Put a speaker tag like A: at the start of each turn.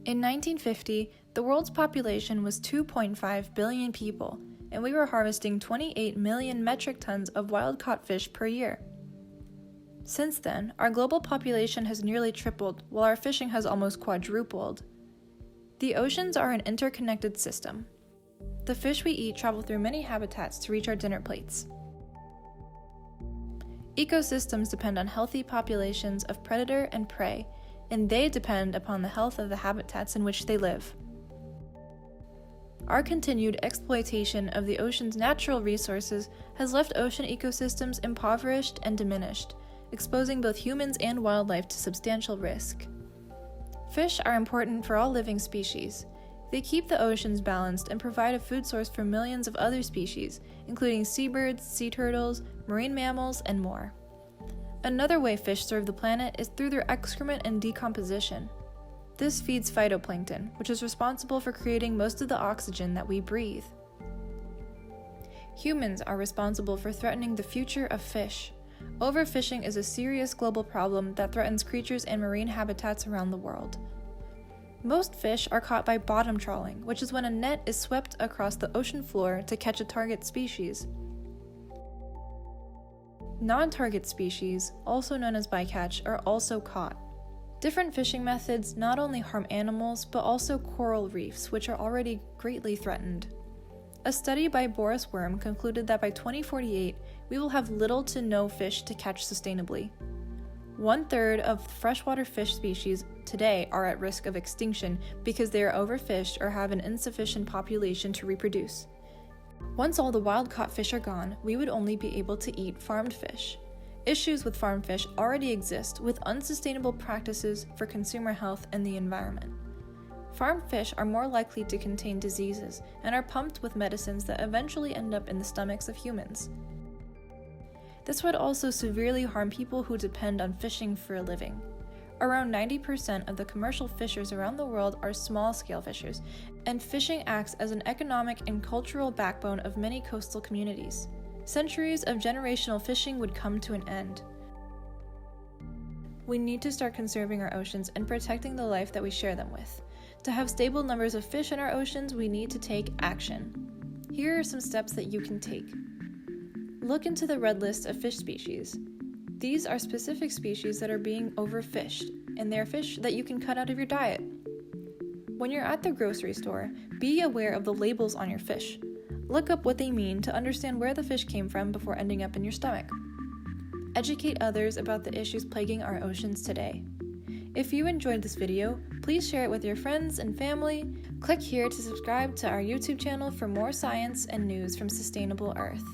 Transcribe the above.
A: In 1950, the world's population was 2.5 billion people, and we were harvesting 28 million metric tons of wild-caught fish per year. Since then, our global population has nearly tripled, while our fishing has almost quadrupled. The oceans are an interconnected system. The fish we eat travel through many habitats to reach our dinner plates. Ecosystems depend on healthy populations of predator and prey, and they depend upon the health of the habitats in which they live. Our continued exploitation of the ocean's natural resources has left ocean ecosystems impoverished and diminished, exposing both humans and wildlife to substantial risk. Fish are important for all living species. They keep the oceans balanced and provide a food source for millions of other species, including seabirds, sea turtles, marine mammals, and more. Another way fish serve the planet is through their excrement and decomposition. This feeds phytoplankton, which is responsible for creating most of the oxygen that we breathe. Humans are responsible for threatening the future of fish. Overfishing is a serious global problem that threatens creatures and marine habitats around the world. Most fish are caught by bottom trawling, which is when a net is swept across the ocean floor to catch a target species. Non-target species, also known as bycatch, are also caught. Different fishing methods not only harm animals, but also coral reefs, which are already greatly threatened. A study by Boris Worm concluded that by 2048, we will have little to no fish to catch sustainably. 1/3 of freshwater fish species today are at risk of extinction because they are overfished or have an insufficient population to reproduce. Once all the wild-caught fish are gone, we would only be able to eat farmed fish. Issues with farmed fish already exist with unsustainable practices for consumer health and the environment. Farmed fish are more likely to contain diseases and are pumped with medicines that eventually end up in the stomachs of humans. This would also severely harm people who depend on fishing for a living. Around 90% of the commercial fishers around the world are small-scale fishers, and fishing acts as an economic and cultural backbone of many coastal communities. Centuries of generational fishing would come to an end. We need to start conserving our oceans and protecting the life that we share them with. To have stable numbers of fish in our oceans, we need to take action. Here are some steps that you can take. Look into the red list of fish species. These are specific species that are being overfished, and they are fish that you can cut out of your diet. When you're at the grocery store, be aware of the labels on your fish. Look up what they mean to understand where the fish came from before ending up in your stomach. Educate others about the issues plaguing our oceans today. If you enjoyed this video, please share it with your friends and family. Click here to subscribe to our YouTube channel for more science and news from Sustainable Earth.